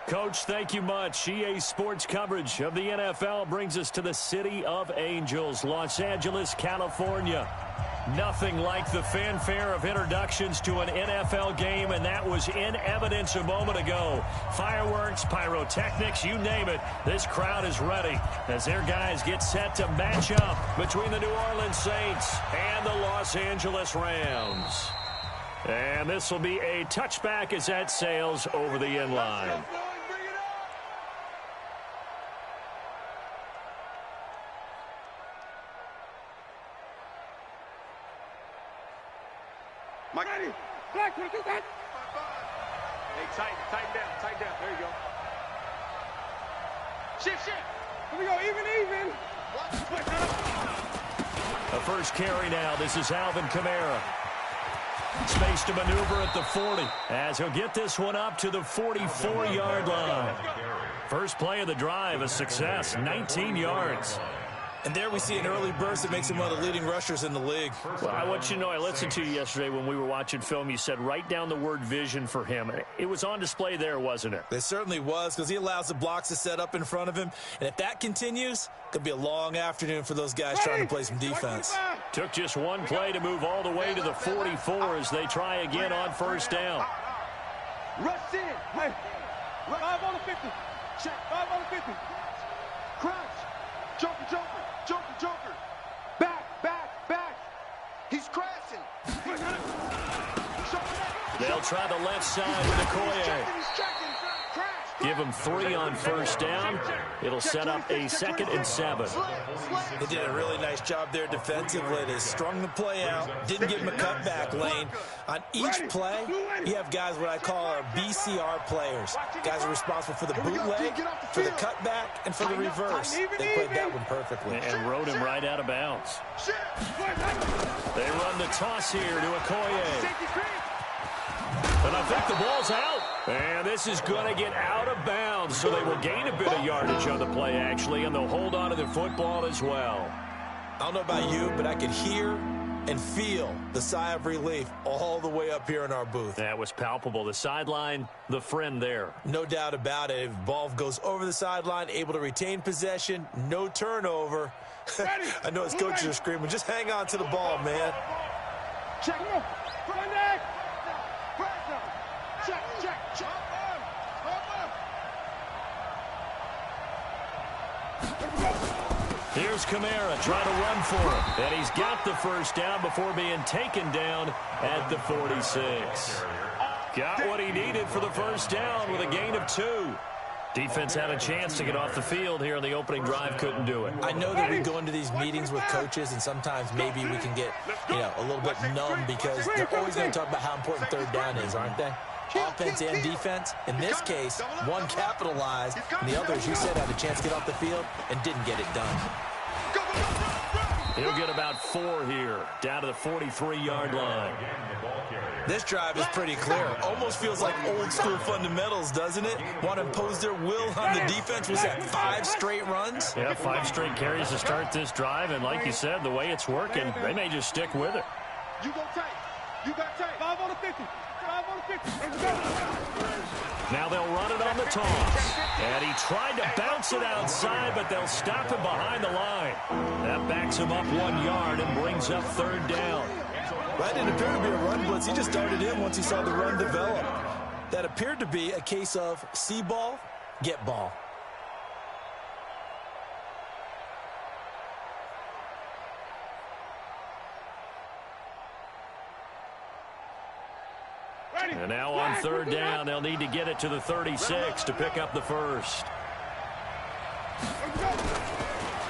Coach, thank you much. EA Sports coverage of the NFL brings us to the City of Angels, Los Angeles, California. Nothing like the fanfare of introductions to an NFL game, and that was in evidence a moment ago. Fireworks, pyrotechnics, you name it. This crowd is ready as their guys get set to match up between the New Orleans Saints and the Los Angeles Rams. And this will be a touchback as that sails over the end line. Ready. Black, what is that? Hey, tighten down. There you go. Shift. Here we go, even. A first carry now. This is Alvin Kamara. Space to maneuver at the 40 as he'll get this one up to the 44-yard line. First play of the drive, a success, 19 yards. And there we see an early burst that makes him one of the leading rushers in the league. Well, I want you to know, I listened to you yesterday when we were watching film. You said write down the word vision for him. It was on display there, wasn't it? It certainly was, because he allows the blocks to set up in front of him. And if that continues, it could be a long afternoon for those guys trying to play some defense. Took just one play to move all the way to the 44 as they try again on first down. Rush in. Hey, 5 on the 50. Check, 5 on the 50. Crouch. Joker. Back. He's crashing. They'll try the left side with Okoye. Give him 3 on first down. It'll set up a 2nd and 7. They did a really nice job there defensively. They strung the play out, didn't give him a cutback lane. On each play, you have guys what I call our BCR players. Guys are responsible for the bootleg, for the cutback, and for the reverse. They played that one perfectly. And rode him right out of bounds. They run the toss here to Okoye. And I think the ball's out. And this is going to get out of bounds, so they will gain a bit of yardage on the play, actually, and they'll hold on to the football as well. I don't know about you, but I could hear and feel the sigh of relief all the way up here in our booth. That was palpable. The sideline, the friend there. No doubt about it. If ball goes over the sideline, able to retain possession, no turnover. I know his coaches are screaming, just hang on to the ball, man. Check. Here's Kamara trying to run for him. And he's got the first down before being taken down at the 46. Got what he needed for the first down with a gain of 2. Defense had a chance to get off the field here in the opening drive, couldn't do it. I know that we go into these meetings with coaches, and sometimes maybe we can get, a little bit numb because they're always going to talk about how important third down is, aren't they? Offense and defense. In this case, one capitalized, and the other, as you said, had a chance to get off the field and didn't get it done. He'll get about 4 here, down to the 43-yard line. This drive is pretty clear. Almost feels like old-school fundamentals, doesn't it? Want to impose their will on the defense. Was that 5 straight runs? Yeah, 5 straight carries to start this drive, and like you said, the way it's working, they may just stick with it. You go tight. You got tight. 5 on the 50. 5 on the 50. Now they'll run it on the toss. And he tried to bounce it outside, but they'll stop him behind the line. That backs him up 1 yard and brings up 3rd down. That didn't appear to be a run blitz. He just started in once he saw the run develop. That appeared to be a case of see ball, get ball. And now on 3rd down, they'll need to get it to the 36 to pick up the first.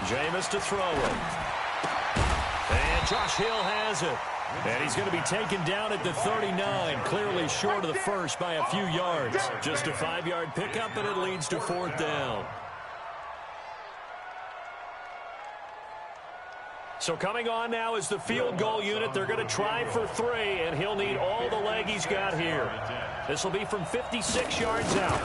Jameis to throw it. And Josh Hill has it. And he's going to be taken down at the 39, clearly short of the first by a few yards. Just a 5-yard pickup, and it leads to 4th down. So coming on now is the field goal unit. They're going to try for 3, and he'll need all the leg he's got here. This will be from 56 yards out.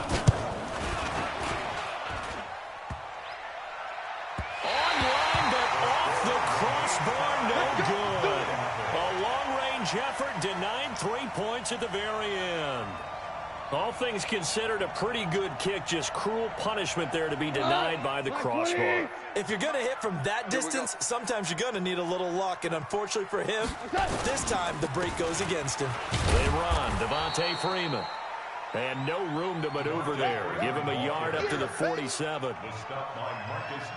Online, but off the crossbar, no good. A long-range effort denied 3 points at the very end. All things considered, a pretty good kick. Just cruel punishment there to be denied by the crossbar. If you're going to hit from that distance, sometimes you're going to need a little luck. And unfortunately for him, this time the break goes against him. They run. Devontae Freeman. And no room to maneuver there. Give him a yard up to the 47.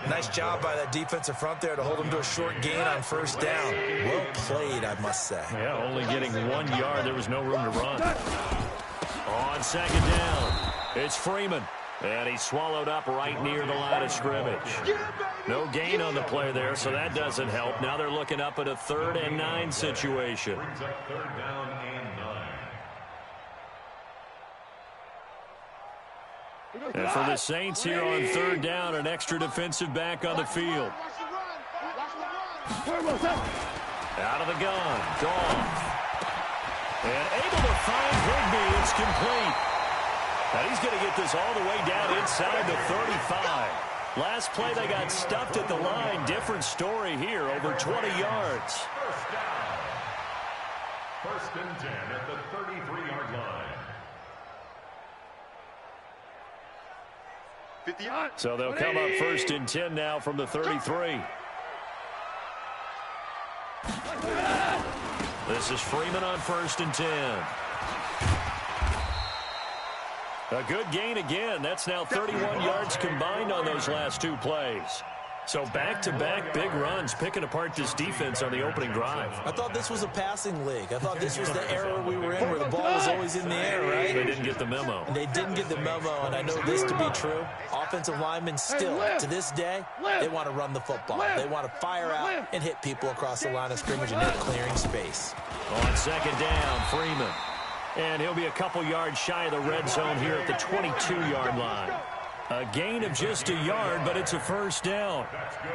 Nice job by that defensive front there to hold him to a short gain on first down. Well played, I must say. Yeah, only getting 1 yard. There was no room to run. On second down, it's Freeman. And he's swallowed up right near the line of scrimmage. No gain on the play there, so that doesn't help. Now they're looking up at a 3rd and 9 situation. And for the Saints here on 3rd down, an extra defensive back on the field. Out of the gun, Goff. And able to find Higbee. It's complete. And he's going to get this all the way down inside the 35. Last play, they got stuffed at the line. Different story here, over 20 yards. First and 10 at the 33-yard line. So they'll come up 1st and 10 now from the 33. This is Freeman on 1st and 10. A good gain again. That's now 31 yards combined on those last 2 plays. So back-to-back big runs, picking apart this defense on the opening drive. I thought this was a passing league. I thought this was the era we were in where the ball was always in the air, right? They didn't get the memo. And they didn't get the memo, and I know this to be true. Offensive linemen still, to this day, they want to run the football. They want to fire out and hit people across the line of scrimmage, and they're clearing space. On second down, Freeman. And he'll be a couple yards shy of the red zone here at the 22-yard line. A gain of just a yard, but it's a first down.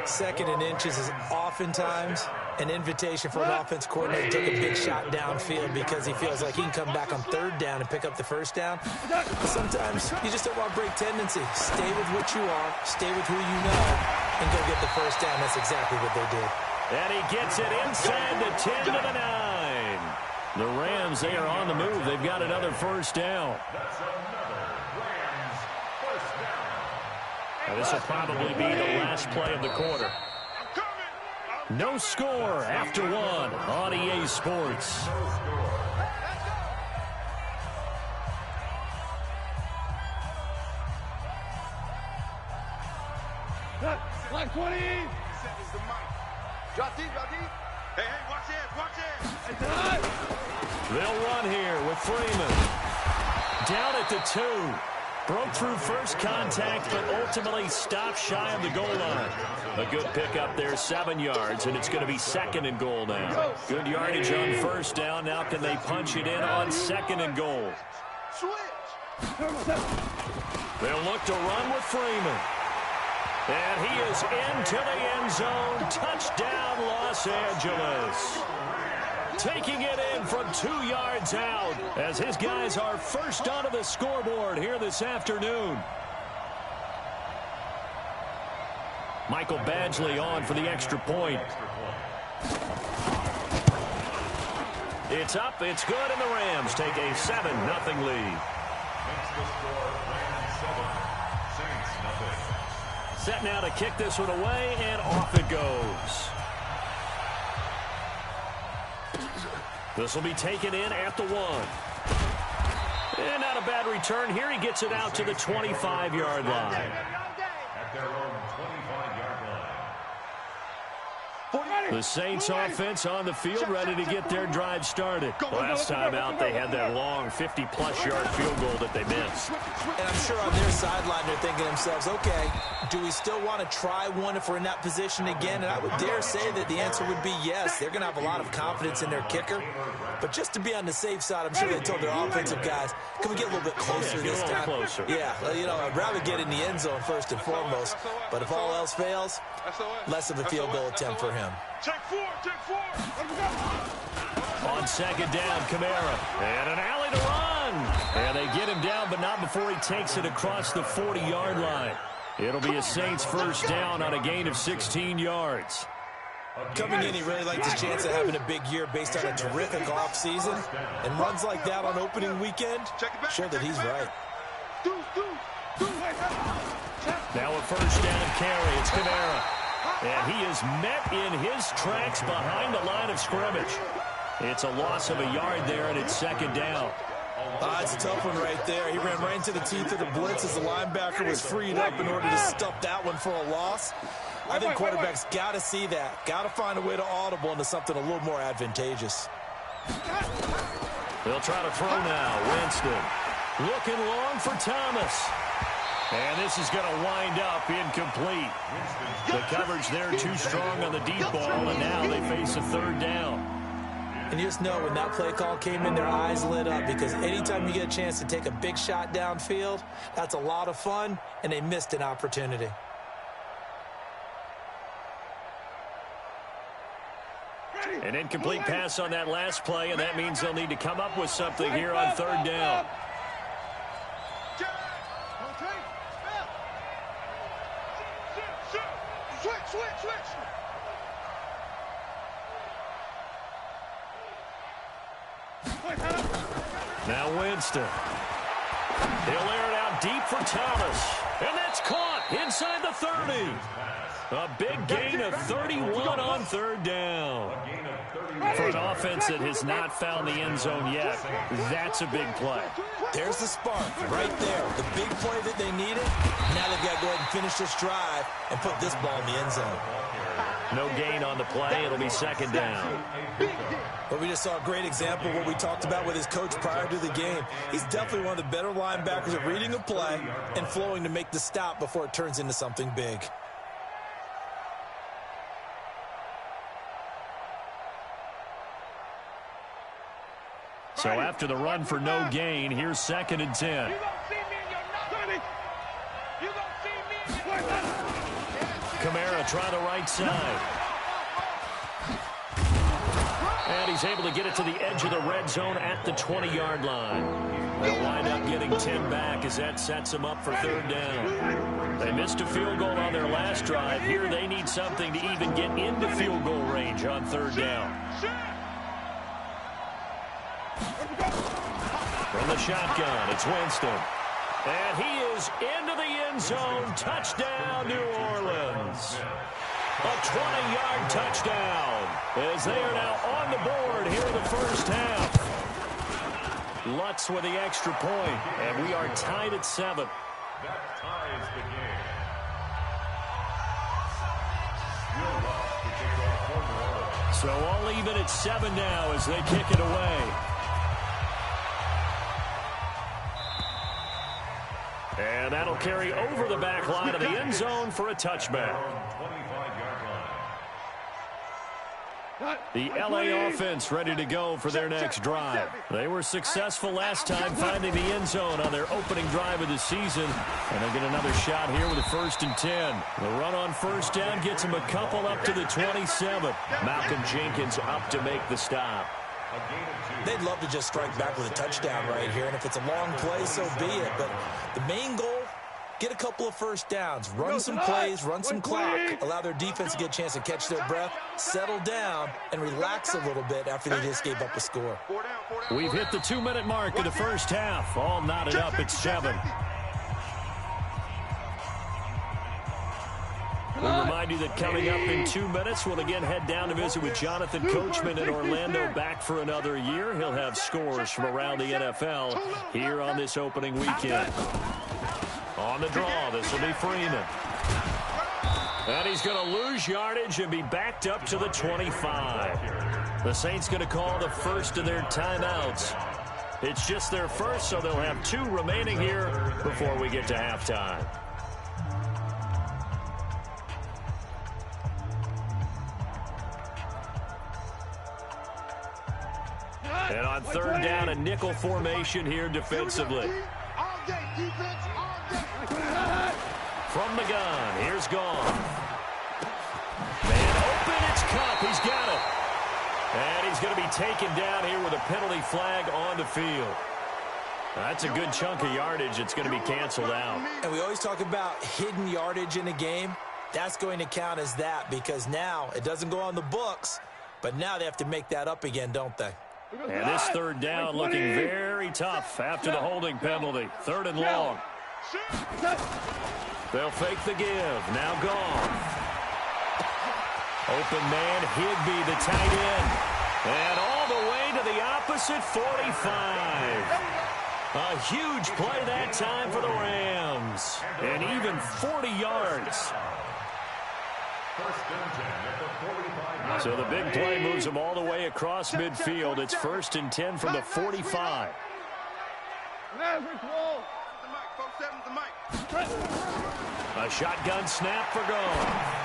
2nd and inches is oftentimes an invitation for an offense coordinator to take a big shot downfield because he feels like he can come back on 3rd down and pick up the first down. Sometimes you just don't want to break tendency. Stay with what you are, stay with who you know, and go get the first down. That's exactly what they did. And he gets it inside the 10 to the 9. The Rams, they are on the move. They've got another first down. Now, this will probably be the last play of the quarter. No score after 1 on EA Sports. Line 20. Drop deep, drop deep. Hey, watch it. They'll run here with Freeman. Down at the 2. Broke through first contact, but ultimately stopped shy of the goal line. A good pickup there, 7 yards, and it's going to be 2nd and goal now. Good yardage on first down. Now can they punch it in on 2nd and goal? They'll look to run with Freeman. And he is into the end zone. Touchdown, Los Angeles. Taking it in from 2 yards out as his guys are first onto the scoreboard here this afternoon. Michael Badgley on for the extra point. It's up, it's good, and the Rams take a 7-0 lead. Set now to kick this one away, and off it goes. This will be taken in at the 1. And not a bad return here. He gets it out to the 25-yard line. At their own 25-yard line. The Saints offense on the field, ready to get their drive started. Last time out, they had that long 50-plus yard field goal that they missed. And I'm sure on their sideline, they're thinking to themselves, okay, do we still want to try one if we're in that position again? And I would dare say that the answer would be yes. They're going to have a lot of confidence in their kicker. But just to be on the safe side, I'm sure they told their offensive guys, can we get a little bit closer this time? Closer. Yeah, you know, I'd rather get in the end zone first and foremost. But if all else fails, less of a field goal attempt for him. Check 4, check 4. On second down, Kamara. And an alley to run. And they get him down, but not before he takes it across the 40-yard line. It'll be a Saints first down on a gain of 16 yards. Coming in, he really liked his chance of having a big year based on a terrific offseason. And runs like that on opening weekend show that he's right. Now a first down carry. It's Kamara. And he is met in his tracks behind the line of scrimmage. It's a loss of a yard there, and it's second down. It's a tough one right there. He ran right into the teeth of the blitz as the linebacker was freed up in order to stuff that one for a loss. I think quarterbacks got to see that. Got to find a way to audible into something a little more advantageous. They'll try to throw now. Winston looking long for Thomas. And this is going to wind up incomplete. The coverage there too strong on the deep ball, and now they face a third down. And you just know when that play call came in, their eyes lit up, because anytime you get a chance to take a big shot downfield, that's a lot of fun, and they missed an opportunity. An incomplete pass on that last play, and that means they'll need to come up with something here on third down. Now Winston. He'll air it out deep for Thomas. And that's caught inside the 30. A big gain of 31 on third down. For an offense that has not found the end zone yet, that's a big play. There's the spark right there. The big play that they needed. Now they've got to go ahead and finish this drive and put this ball in the end zone. No gain on the play. It'll be second down. But we just saw a great example of what we talked about with his coach prior to the game. He's definitely one of the better linebackers at reading a play and flowing to make the stop before it turns into something big. So after the run for no gain, here's second and 10. Kamara try the right side. And he's able to get it to the edge of the red zone at the 20-yard line. They'll wind up getting 10 back as that sets them up for third down. They missed a field goal on their last drive. Here they need something to even get into field goal range on third down. From the shotgun, it's Winston. And he is into the end zone. Touchdown, New Orleans. A 20-yard touchdown as they are now on the board here in the first half. Lutz with the extra point, and we are tied at 7. That ties the game. So all even at 7 now as they kick it away. And that'll carry over the back line of the end zone for a touchback. The LA offense ready to go for their next drive. They were successful last time finding the end zone on their opening drive of the season. And they get another shot here with a 1st and 10. The run on first down gets them a couple up to the 27. Malcolm Jenkins up to make the stop. They'd love to just strike back with a touchdown right here, and if it's a long play, so be it. But the main goal, get a couple of first downs, run some plays, run some clock, allow their defense to get a chance to catch their breath, settle down, and relax a little bit after they just gave up a score. We've hit the 2-minute mark of the first half, all knotted up at 7. We remind you that coming up in 2 minutes, we'll again head down to visit with Jonathan Coachman in Orlando, back for another year. He'll have scores from around the NFL here on this opening weekend. On the draw, this will be Freeman. And he's going to lose yardage and be backed up to the 25. The Saints going to call the first of their timeouts. It's just their first, so they'll have 2 remaining here before we get to halftime. And on third down, a nickel formation here defensively. From the gun, here's Gone. Man open, it's Kupp. He's got it. And he's going to be taken down here with a penalty flag on the field. That's a good chunk of yardage. It's going to be canceled out. And we always talk about hidden yardage in a game. That's going to count as that because now it doesn't go on the books, but now they have to make that up again, don't they? And this third down looking very tough after the holding penalty. Third and long. They'll fake the give. Now Goff. Open man, Higbee, the tight end. And all the way to the opposite 45. A huge play that time for the Rams. And even 40 yards. So the big play moves them all the way across midfield. It's 1st and 10 from the 45. A shotgun snap for Goff.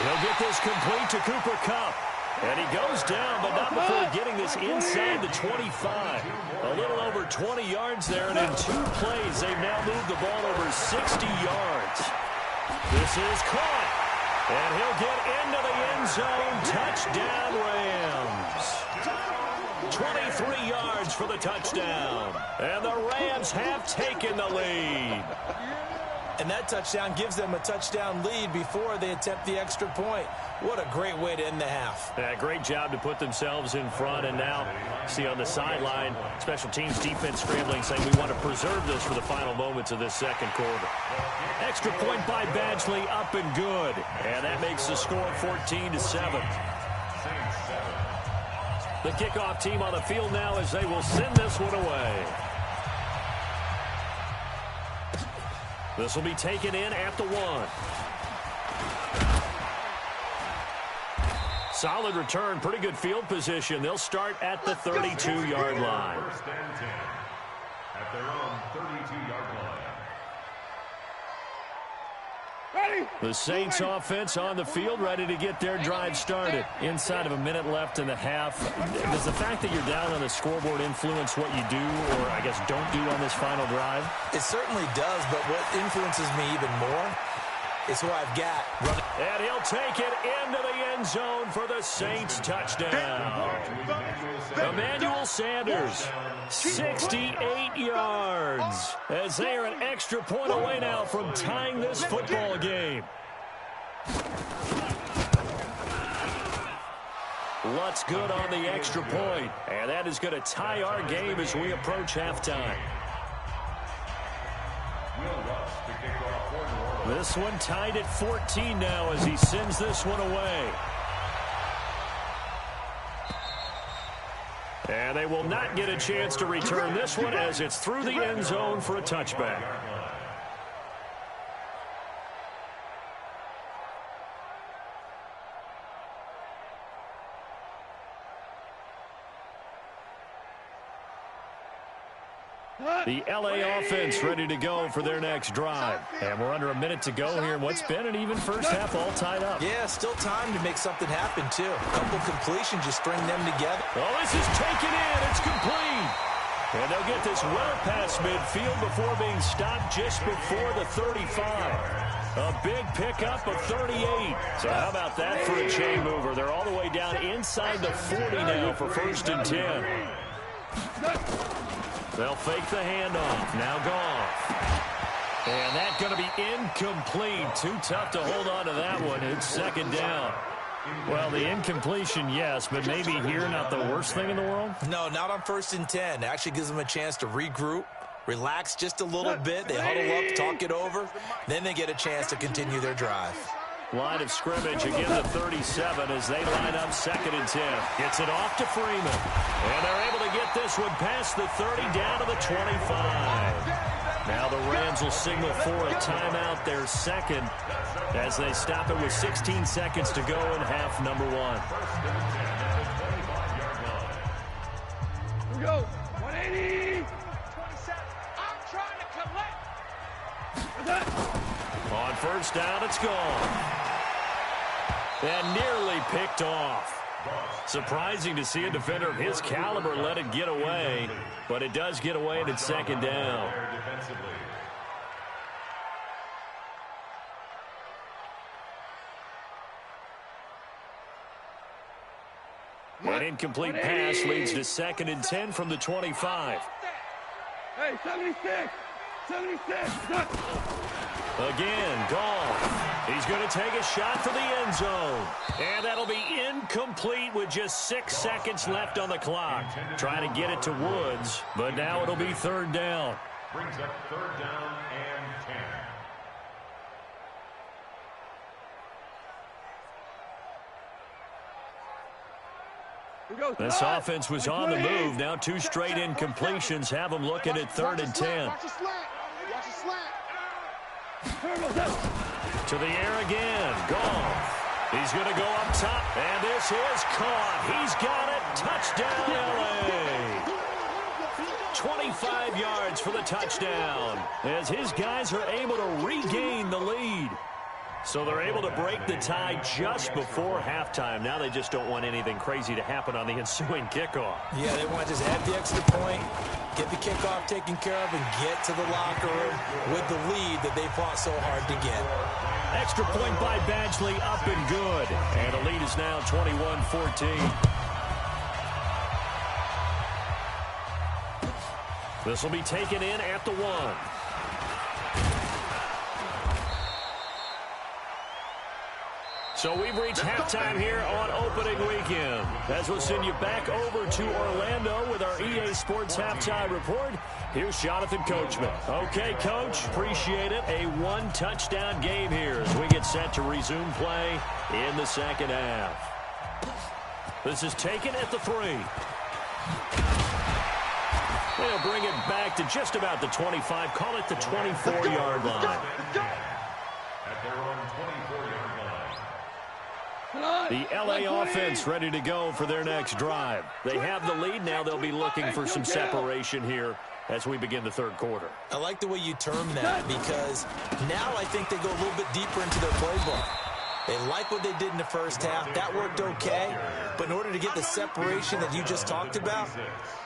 He'll get this complete to Cooper Kupp. And he goes down, but not before getting this inside the 25. A little over 20 yards there, and in 2 plays, they've now moved the ball over 60 yards. This is caught. And he'll get into the end zone. Touchdown, Rams. 23 yards for the touchdown. And the Rams have taken the lead. And that touchdown gives them a touchdown lead before they attempt the extra point. What a great way to end the half. Yeah, great job to put themselves in front. And now, see on the sideline, special teams defense scrambling, saying we want to preserve this for the final moments of this second quarter. Extra point by Badgley, up and good. And that makes the score 14-7. The kickoff team on the field now as they will send this one away. This will be taken in at the 1. Solid return, pretty good field position. They'll start at the 32-yard line. First and 10 at their own 32-yard line. The Saints offense on the field, ready to get their drive started. Inside of a minute left in the half. Does the fact that you're down on the scoreboard influence what you do, or I guess don't do on this final drive? It certainly does, but what influences me even more is who I've got running. And he'll take it into the end zone for the Saints touchdown. Emmanuel Sanders, 68 yards, as they are an extra point away now from tying this football game. Lutz good on the extra point, and that is going to tie our game as we approach halftime. This one tied at 14 now as he sends this one away. And they will not get a chance to return this one as it's through the end zone for a touchback. The LA offense ready to go for their next drive. And we're under a minute to go here in what's been an even first half all tied up. Yeah, still time to make something happen, too. A couple completions, just string them together. Oh, this is taken in. It's complete. And they'll get this well past midfield before being stopped just before the 35. A big pickup of 38. So how about that for a chain mover? They're all the way down inside the 40 now for 1st and 10. They'll fake the handoff. Now Goff. And that's going to be incomplete. Too tough to hold on to that one. It's 2nd down. Well, the incompletion, yes, but maybe here not the worst thing in the world? No, not on 1st and 10. It actually gives them a chance to regroup, relax just a little bit. They huddle up, talk it over. Then they get a chance to continue their drive. Line of scrimmage, again the 37 as they line up 2nd and 10. Gets it off to Freeman. And they're able to get this one past the 30 down to the 25. Now the Rams will signal for a timeout, their second, as they stop it with 16 seconds to go in half number 1. Here we go. 180. 27. I'm trying to collect. On 1st down, it's gone. And nearly picked off. Surprising to see a defender of his caliber let it get away, but it does get away and it's 2nd down. An incomplete pass leads to 2nd and 10 from the 25. Hey, 76. 76. Again, Goff. He's going to take a shot for the end zone. And that'll be incomplete with just 6 seconds left on the clock. Trying to get it to Woods, but now it'll be 3rd down. Brings up 3rd down and 10. This offense was on the move. Now 2 straight incompletions have them looking at 3rd and 10. To the air again. Goff. He's going to go up top. And this is caught. He's got it. Touchdown, LA. 25 yards for the touchdown as his guys are able to regain the lead. So they're able to break the tie just before halftime. Now they just don't want anything crazy to happen on the ensuing kickoff. Yeah, they want to just add the extra point, get the kickoff taken care of, and get to the locker room with the lead that they fought so hard to get. Extra point by Badgley, up and good. And the lead is now 21-14. This will be taken in at the 1. So we've reached halftime here on opening weekend. As we'll send you back over to Orlando with our EA Sports Halftime Report. Here's Jonathan Coachman. Okay, Coach, appreciate it. A 1-touchdown game here as we get set to resume play in the second half. This is taken at the 3. They'll bring it back to just about the 25. Call it the 24-yard line. At their own 24-yard line. The LA offense ready to go for their next drive. They have the lead. Now they'll be looking for some separation here as we begin the 3rd quarter. I like the way you term that because now I think they go a little bit deeper into their playbook. They like what they did in the first half. That worked okay. But in order to get the separation that you just talked about,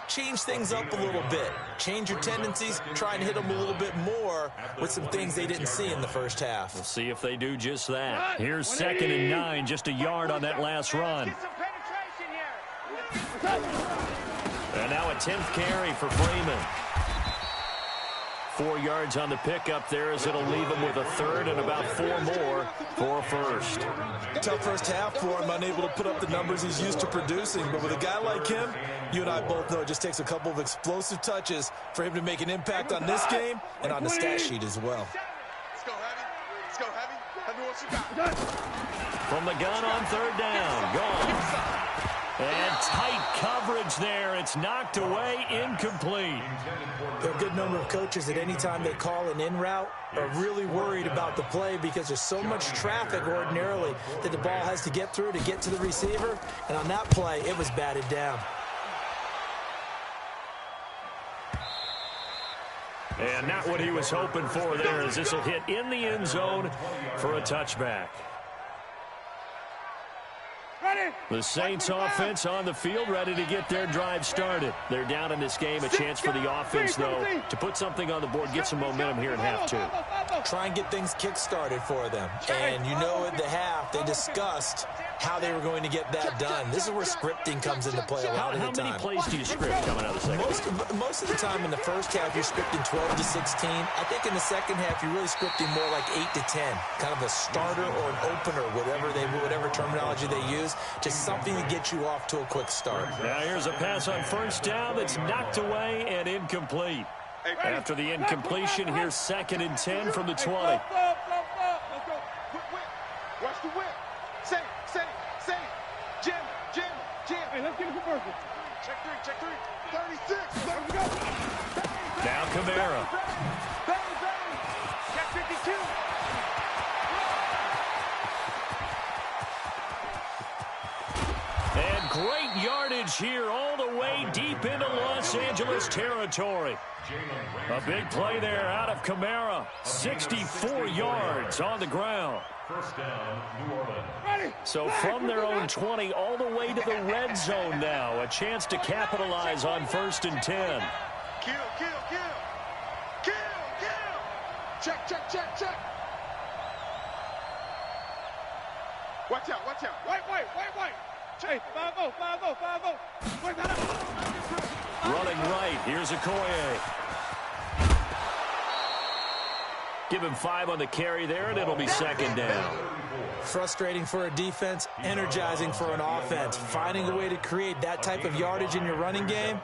change things up a little bit. Change your tendencies. Try and hit them a little bit more with some things they didn't see in the first half. We'll see if they do just that. Here's 2nd and 9, just a yard on that last run. And now a 10th carry for Freeman. 4 yards on the pickup there as it'll leave him with a 3rd and about 4 more for a 1st. Tough first half for him, unable to put up the numbers he's used to producing. But with a guy like him, you and I both know it just takes a couple of explosive touches for him to make an impact on this game and on the stat sheet as well. Let's go, Heavy. Let's go, Heavy. Heavy, what you got? From the gun on 3rd down. Gone. And tight coverage there. It's knocked away, incomplete. There are a good number of coaches at any time they call an in route are really worried about the play because there's so much traffic ordinarily that the ball has to get through to get to the receiver. And on that play, it was batted down. And not what he was hoping for there as this will hit in the end zone for a touchback. The Saints offense on the field ready to get their drive started. They're down in this game. A chance for the offense, though, to put something on the board, get some momentum here in half 2. Try and get things kick-started for them. And you know at the half, they discussed how they were going to get that done. This is where scripting comes into play a lot of the time. How many plays do you script coming out of the second half? Most of the time in the first half, you're scripting 12 to 16. I think in the second half, you're really scripting more like 8 to 10. Kind of a starter or an opener, whatever terminology they use. Just something to get you off to a quick start. Now here's a pass on 1st down that's knocked away and incomplete. After the incompletion, here's 2nd and 10 from the 20. Let's go. Watch the whip. Say. Jim. Hey, let's get it for Berkeley. Check 3. 36. Let's go. Now Kamara. Check 52. And great yardage here all the way deep into Los Angeles territory. A big play there out of Kamara. 64 yards on the ground. 1st down, New Orleans. So from their own 20 all the way to the red zone now. A chance to capitalize on 1st and 10. Kill. Check. Watch out. White. Hey, 5-0. Wait, Running right. Here's Okoye. Give him 5 on the carry there, and it'll be second down. Frustrating for a defense, energizing for an offense. Finding a way to create that type of yardage in your running game,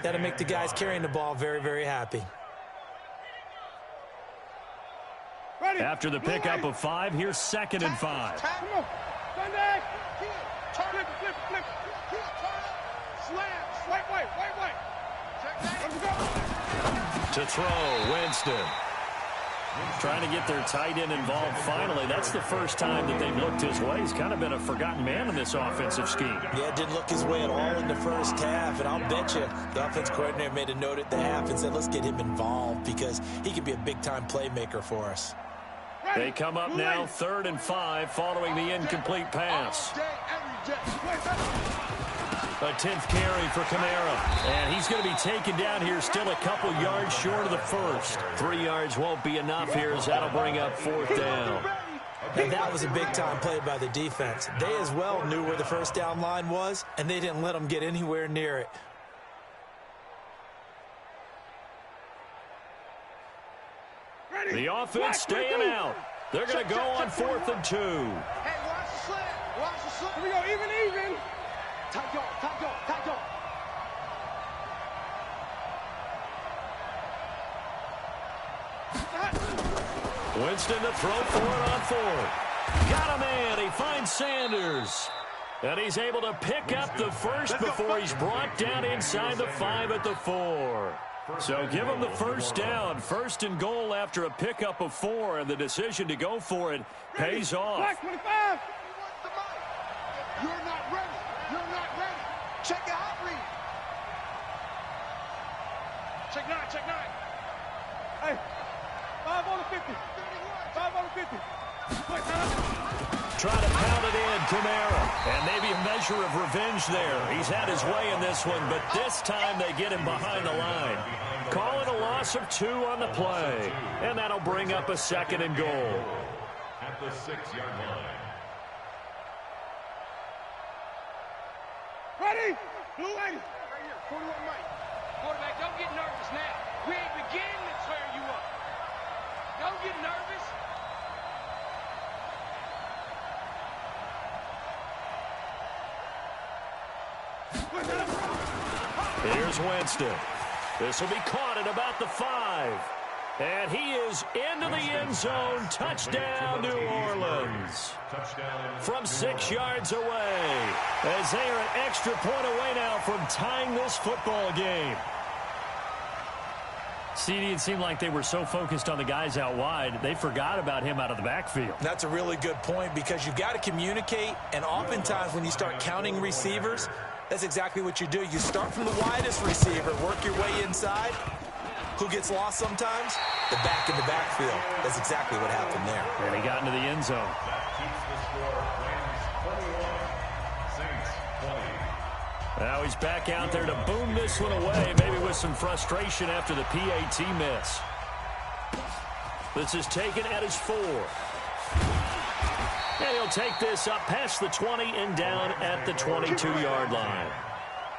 that'll make the guys carrying the ball very, very happy. After the pickup of 5, here's 2nd and 5. Come on. Sunday. Flip, flip, flip. Slam. Swipe right. Let's go. To throw, Winston. Trying to get their tight end involved finally. That's the first time that they've looked his way. He's kind of been a forgotten man in this offensive scheme. Yeah, it didn't look his way at all in the first half, and I'll bet you the offense coordinator made a note at the half and said, let's get him involved because he could be a big-time playmaker for us. They come up now 3rd and 5 following the incomplete pass. A 10th carry for Kamara. And he's going to be taken down here still a couple yards short of the first. 3 yards won't be enough here as that'll bring up 4th down. And that was a big-time play by the defense. They as well knew where the first down line was, and they didn't let them get anywhere near it. The offense staying out. They're going to go on 4th and 2. Hey, watch the slant. Watch the slant. Here we go, even. Top go. Winston to throw for it on 4th. Got a man. He finds Sanders. And he's able to pick up the first before he's brought down inside the 5 at the 4. So give him the first down. 1st and goal after a pickup of 4, and the decision to go for it pays off. Black 25. You're not ready. Check the hot read. Check 9. Hey, 5 on the 50. 5 on the 50. Trying to pound it in, Kamara. And maybe a measure of revenge there. He's had his way in this one, but this time they get him behind the line. Call it a loss of 2 on the play. And that'll bring up a 2nd and goal. At the 6-yard line. Ready? Blue 80. Right here, 41 Mike. Quarterback, don't get nervous now. We ain't beginning to tear you up. Don't get nervous. Here's Winston. This will be caught at about the 5. And he is into the end zone. Touchdown, New Orleans. From 6 yards away. As they are an extra point away now from tying this football game. CD, it seemed like they were so focused on the guys out wide, they forgot about him out of the backfield. That's a really good point because you've got to communicate, and oftentimes when you start counting receivers, that's exactly what you do. You start from the widest receiver, work your way inside. Who gets lost sometimes? The back in the backfield. That's exactly what happened there. And he got into the end zone. That keeps the score. Rams 21, Saints 20. Now he's back out there to boom this one away, maybe with some frustration after the PAT miss. This is taken at his 4. And he'll take this up past the 20 and down at the 22-yard line.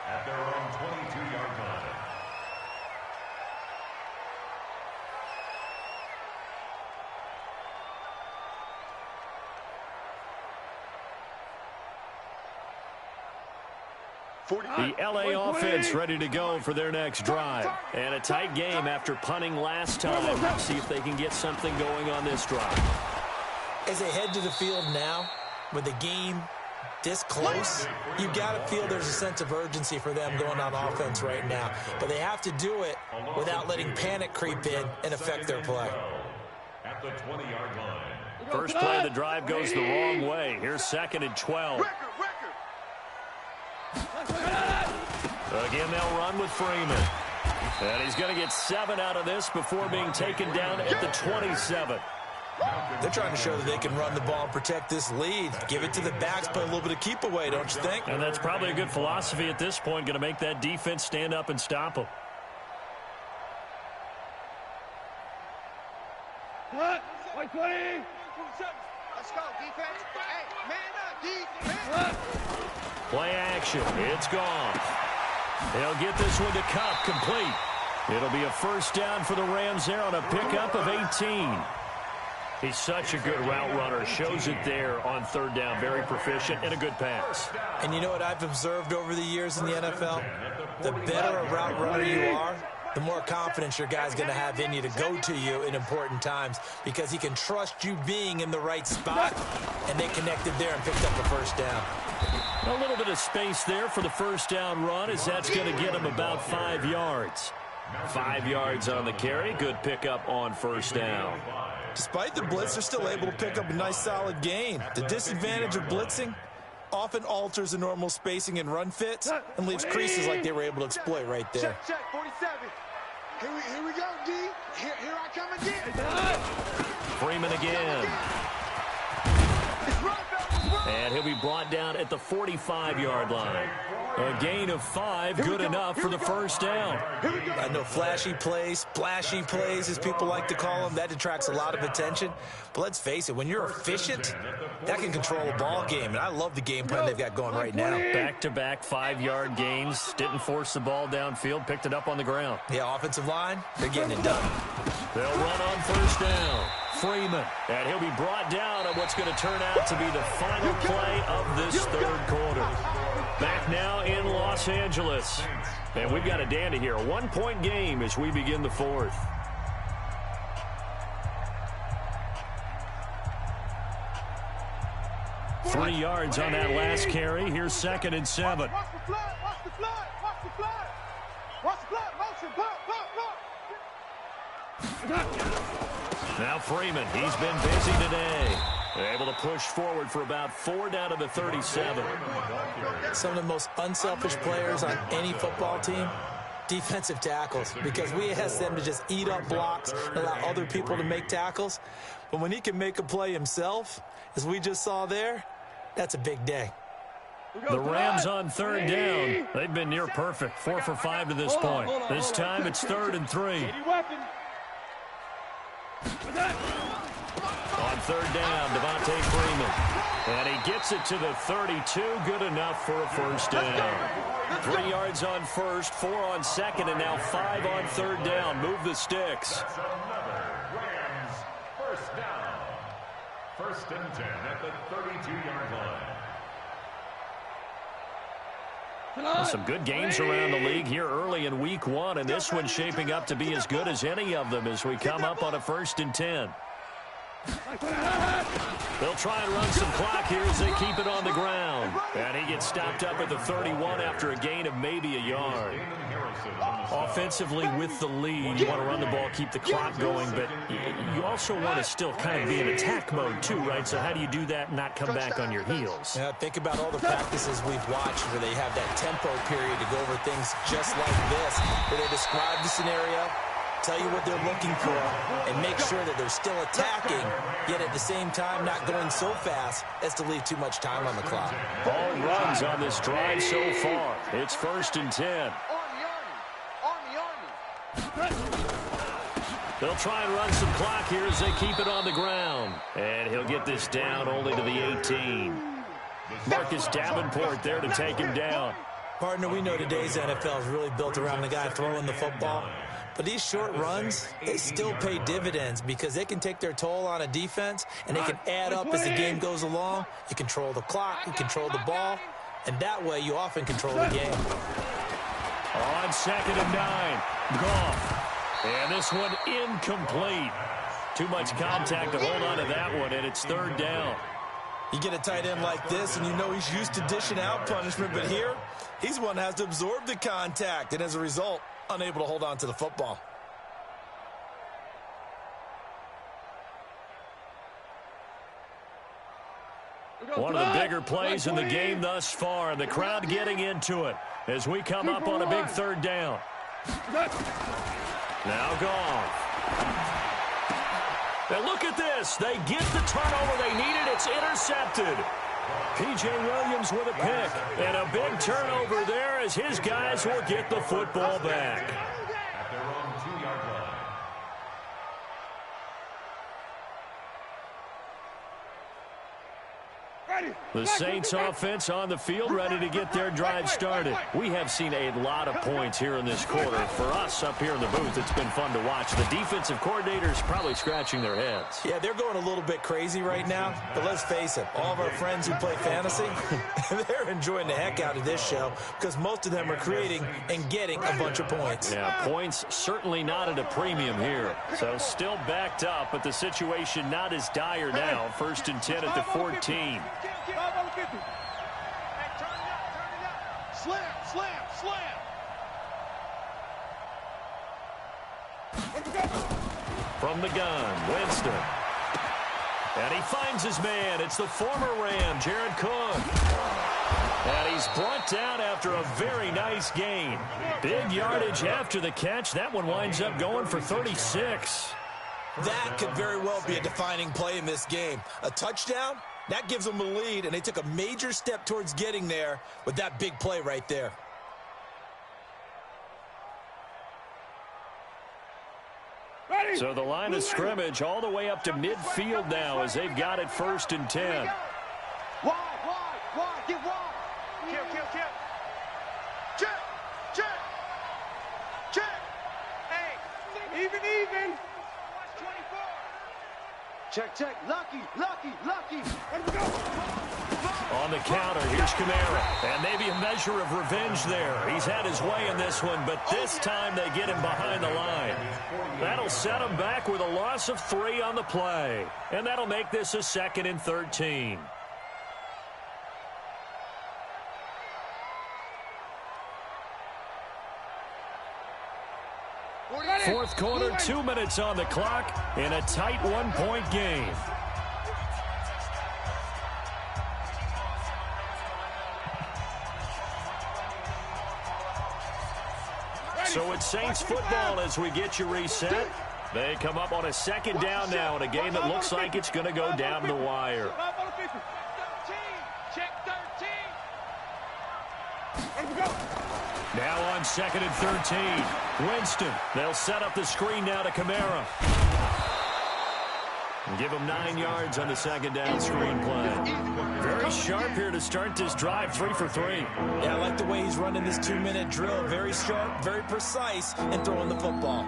At their own 22-yard line. The LA offense ready to go for their next drive. And a tight game after punting last time. See if they can get something going on this drive. As they head to the field now, with the game this close, you've got to feel there's a sense of urgency for them going on offense right now. But they have to do it without letting panic creep in and affect their play. At the 20-yard line. First play of the drive goes the wrong way. Here's 2nd and 12. Again, they'll run with Freeman. And he's going to get 7 out of this before being taken down at the 27. They're trying to show that they can run the ball and protect this lead. Give it to the backs, put a little bit of keep away, don't you think? And that's probably a good philosophy at this point, going to make that defense stand up and stop them. What? 120. Let's go, defense. Hey, man up, defense. Play action. It's gone. They'll get this one to Kupp complete. It'll be a first down for the Rams there on a pickup of 18. He's such a good route runner. Shows it there on third down. Very proficient and a good pass. And you know what I've observed over the years in the NFL? The better a route runner you are, the more confidence your guy's going to have in you to go to you in important times because he can trust you being in the right spot, and they connected there and picked up the first down. A little bit of space there for the first down run as that's going to get him about 5 yards. 5 yards on the carry. Good pickup on first down. Despite the blitz, they're still able to pick up a nice solid gain. The disadvantage of blitzing often alters the normal spacing and run fits and leaves creases like they were able to exploit right there. Check, 47. Here we go, D. Here I come again. Freeman again. And he'll be brought down at the 45-yard line. A gain of 5, good enough for the first down. I know flashy plays, splashy plays, as people like to call them, that detracts a lot of attention. But let's face it, when you're efficient, that can control a ball game. And I love the game plan they've got going right now. Back-to-back 5-yard gains. Didn't force the ball downfield. Picked it up on the ground. Yeah, offensive line, they're getting it done. They'll run on first down. Freeman. And he'll be brought down on what's going to turn out to be the final play of this third quarter. Back now in Los Angeles. And we've got a dandy here. A 1-point game as we begin the fourth. Three yards on that last carry. Here's 2nd and 7. Watch the flood, watch the flood, watch the flood. Watch the flood, motion, pop. Now Freeman, he's been busy today. Able to push forward for about 4 down to the 37. Some of the most unselfish players on any football team, defensive tackles, because we ask them to just eat up blocks and allow other people to make tackles. But when he can make a play himself, as we just saw there, that's a big day. The Rams on third down. They've been near perfect. 4 for 5 to this point. This time it's 3rd and 3. On third down, Devontae Freeman. And he gets it to the 32. Good enough for a first down. 3 yards on first, 4 on second, and now 5 on third down. Move the sticks. That's another Rams first down. 1st and 10 at the 32-yard line. Some good games around the league here early in week 1, and this one's shaping up to be as good as any of them as we come up on a 1st and 10. They'll try and run some clock here as they keep it on the ground. And he gets stopped up at the 31 after a gain of maybe a yard. Offensively with the lead, you want to run the ball, keep the clock going, but you also want to still kind of be in attack mode too, right? So how do you do that and not come back on your heels? Yeah, think about all the practices we've watched where they have that tempo period to go over things just like this, where they describe the scenario, tell you what they're looking for, and make sure that they're still attacking, yet at the same time not going so fast as to leave too much time on the clock. All runs on this drive so far. It's 1st and 10. They'll try and run some clock here as they keep it on the ground. And he'll get this down only to the 18. Marcus Davenport there to take him down. Partner, we know today's NFL is really built around the guy throwing the football. But these short runs, they still pay dividends because they can take their toll on a defense, and they can add up as the game goes along. You control the clock, you control the ball, and that way you often control the game. On 2nd and 9, Goff. And this one incomplete. Too much contact to hold on to that one, and it's 3rd down. You get a tight end like this, and you know he's used to dishing out punishment, but here, he's one that has to absorb the contact, and as a result, unable to hold on to the football. One of the bigger plays in the game thus far, and the crowd getting into it as we come up on a big 3rd down. Now Goff. And look at this. They get the turnover they needed. It's intercepted. P.J. Williams with a pick. And a big turnover there as his guys will get the football back. At their own 2-yard line. The Saints offense on the field, ready to get their drive started. We have seen a lot of points here in this quarter. For us up here in the booth, it's been fun to watch. The defensive coordinators probably scratching their heads. Yeah, they're going a little bit crazy right now. But let's face it, all of our friends who play fantasy, they're enjoying the heck out of this show because most of them are creating and getting a bunch of points. Yeah, points certainly not at a premium here. So still backed up, but the situation not as dire now. 1st and 10 at the 14. Slam, slam, slam. From the gun, Winston. And he finds his man. It's the former Ram, Jared Cook. And he's brought down after a very nice gain. Big yardage after the catch. That one winds up going for 36. That could very well be a defining play in this game. A touchdown, that gives them a lead, and they took a major step towards getting there with that big play right there. So the line of scrimmage all the way up to midfield now as they've got it 1st and 10. Wide, get wide. Kill. Check. Hey, even. Check. Lucky. Let's go. On the counter, here's Kamara. And maybe a measure of revenge there. He's had his way in this one, but this time they get him behind the line. That'll set him back with a loss of 3 on the play. And that'll make this a 2nd and 13. Fourth quarter, 2 minutes on the clock in a tight 1-point game. So it's Saints football as we get you reset. They come up on a 2nd down now in a game that looks like it's going to go down to the wire. Now on 2nd and 13. Winston. They'll set up the screen now to Kamara. And give him 9 yards on the 2nd down screen play. Very sharp here to start this drive. 3 for 3. Yeah, I like the way he's running this 2-minute drill. Very sharp, very precise in throwing the football.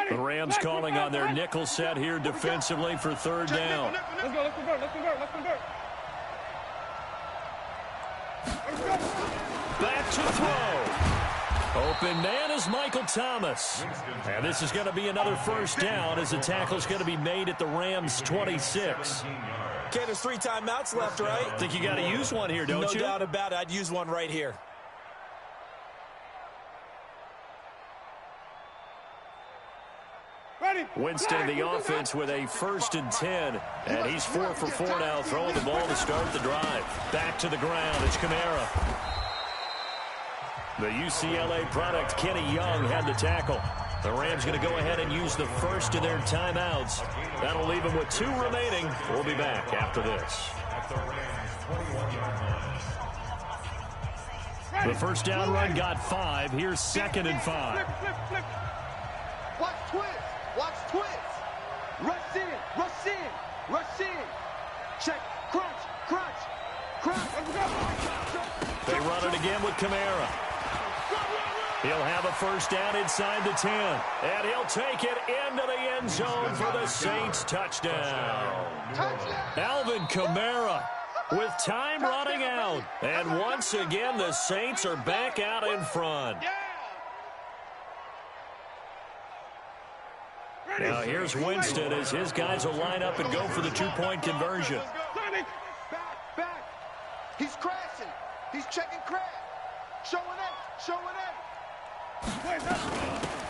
The Rams calling on their nickel set here defensively for 3rd down. Let's convert. Back to throw. Open man is Michael Thomas. And this is going to be another 1st down as the tackle's going to be made at the Rams 26. Okay, there's 3 timeouts left, right? Think you got to use one here, don't you? No doubt about it. I'd use one right here. Winston, the offense, with a 1st and 10. And he's 4 for 4 now, throwing the ball to start the drive. Back to the ground. It's Kamara. The UCLA product, Kenny Young, had the tackle. The Rams going to go ahead and use the first of their timeouts. That'll leave them with 2 remaining. We'll be back after this. The 1st down run got 5. Here's 2nd and 5. Watch twist. Rush in. Check. Crunch. They run it again with Kamara. He'll have a 1st down inside the 10. And he'll take it into the end zone for the Saints touchdown. Alvin Kamara with time running out. And once again, the Saints are back out in front. Now here's Winston as his guys will line up and go for the 2-point conversion. Back. He's crashing. He's checking crash. Showing it.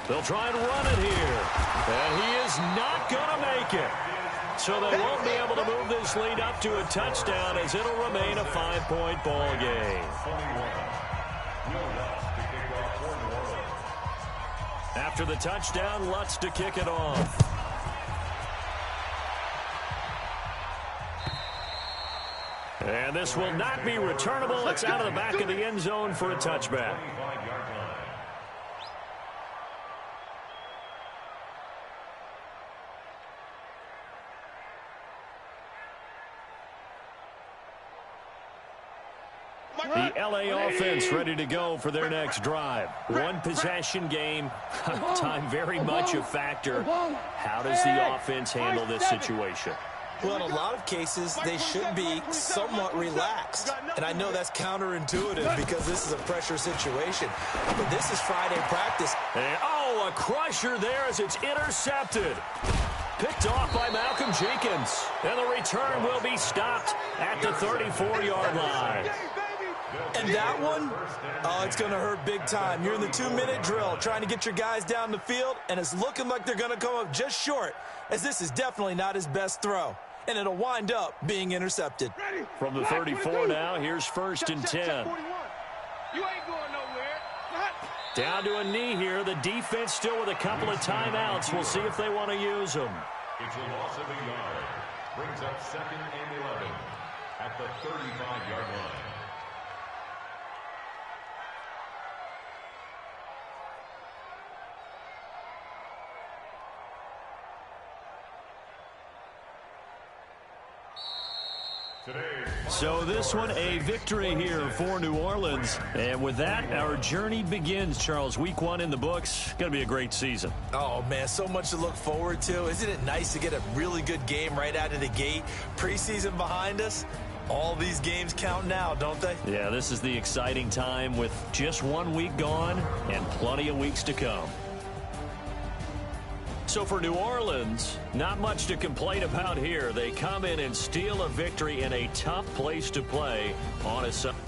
They'll try and run it here. And he is not going to make it. So they won't be able to move this lead up to a touchdown as it'll remain a 5-point ball game. After the touchdown, Lutz to kick it off. And this will not be returnable. It's out of the back of the end zone for a touchback. L.A. offense ready to go for their next drive. One possession game. Time very much a factor. How does the offense handle this situation? Well, in a lot of cases, they should be somewhat relaxed. And I know that's counterintuitive because this is a pressure situation. But this is Friday practice. And, a crusher there as it's intercepted. Picked off by Malcolm Jenkins. And the return will be stopped at the 34-yard line. And that one, it's going to hurt big time. You're in the 2-minute drill trying to get your guys down the field, and it's looking like they're going to come up just short, as this is definitely not his best throw. And it'll wind up being intercepted. From the 34 now, here's 1st and 10. You ain't going nowhere. Down to a knee here. The defense still with a couple of timeouts. We'll see if they want to use them. It's a loss of a yard. Brings up 2nd and 11 at the 35-yard line. So this one, a victory here for New Orleans. And with that, our journey begins, Charles. Week 1 in the books. Going to be a great season. Oh, man, so much to look forward to. Isn't it nice to get a really good game right out of the gate? Preseason behind us. All these games count now, don't they? Yeah, this is the exciting time with just 1 week gone and plenty of weeks to come. So for New Orleans, not much to complain about here. They come in and steal a victory in a tough place to play on a Sunday.